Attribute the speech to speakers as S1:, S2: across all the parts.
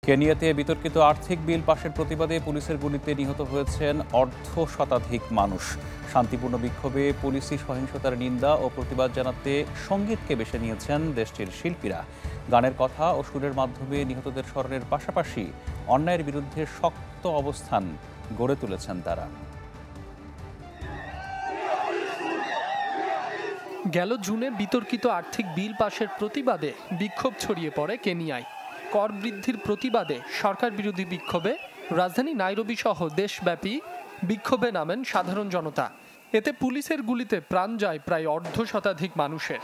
S1: কেনিয়াতে বিতর্কিত আর্থিক বিল পাশের প্রতিবাদে পুলিশের গুলিতে নিহত হয়েছেন অর্ধ শতাধিক মানুষ। শান্তিপূর্ণ বিক্ষোভে পুলিশি সহিংসতার নিন্দা ও প্রতিবাদ জানাতে সঙ্গীতকে বেছে নিয়েছেন দেশটির শিল্পীরা। গানের কথা ও সুরের মাধ্যমে নিহতদের স্মরণের পাশাপাশি অন্যায়ের বিরুদ্ধে শক্ত অবস্থান গড়ে তুলেছেন তারা।
S2: গেল জুনে বিতর্কিত আর্থিক বিল পাশের প্রতিবাদে বিক্ষোভ ছড়িয়ে পড়ে কেনিয়ায়। কর বৃদ্ধির প্রতিবাদে সরকার বিরোধী বিক্ষোভে রাজধানী নাইরোবি সহ দেশব্যাপী বিক্ষোভে নামেন সাধারণ জনতা। এতে পুলিশের গুলিতে প্রাণ যায় প্রায় অর্ধ শতাধিক মানুষের।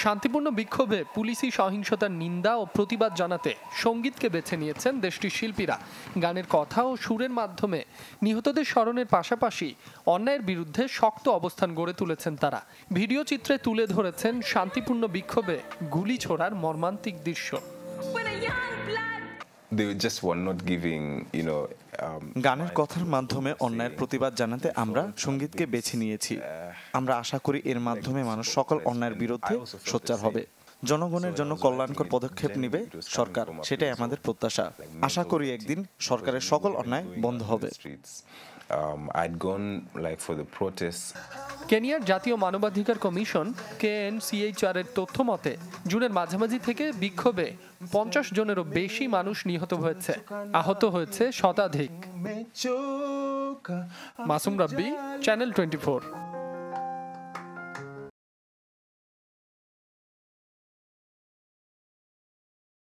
S2: শান্তিপূর্ণ বিক্ষোভে পুলিশি সহিংসতার নিন্দা ও প্রতিবাদ জানাতে সঙ্গীতকে বেছে নিয়েছেন দেশটির শিল্পীরা। গানের কথা ও সুরের মাধ্যমে নিহতদের স্মরণের পাশাপাশি অন্যায়ের বিরুদ্ধে শক্ত অবস্থান গড়ে তুলেছেন তারা। ভিডিও চিত্রে তুলে ধরেছেন শান্তিপূর্ণ বিক্ষোভে গুলি ছোড়ার মর্মান্তিক দৃশ্য।
S3: গানের কথার মাধ্যমে অন্যায়ের প্রতিবাদ জানাতে আমরা সঙ্গীতকে বেছে নিয়েছি। আমরা আশা করি এর মাধ্যমে মানুষ সকল অন্যায়ের বিরুদ্ধে সোচ্চার হবে। জনগণের জন্য কল্যাণকর পদক্ষেপ নেবে সরকার, সেটাই আমাদের প্রত্যাশা। আশা করি একদিন সরকারের সকল অন্যায় বন্ধ হবে।
S2: কেনিয়ার জাতীয় মানবাধিকার কমিশন KNCHR এর তথ্য মতে জুনের মাঝামাঝি থেকে বিক্ষোভে 50 জনেরও বেশি মানুষ নিহত হয়েছে, আহত হয়েছে শতাধিক। মাসুম রাব্বি, চ্যানেল 24।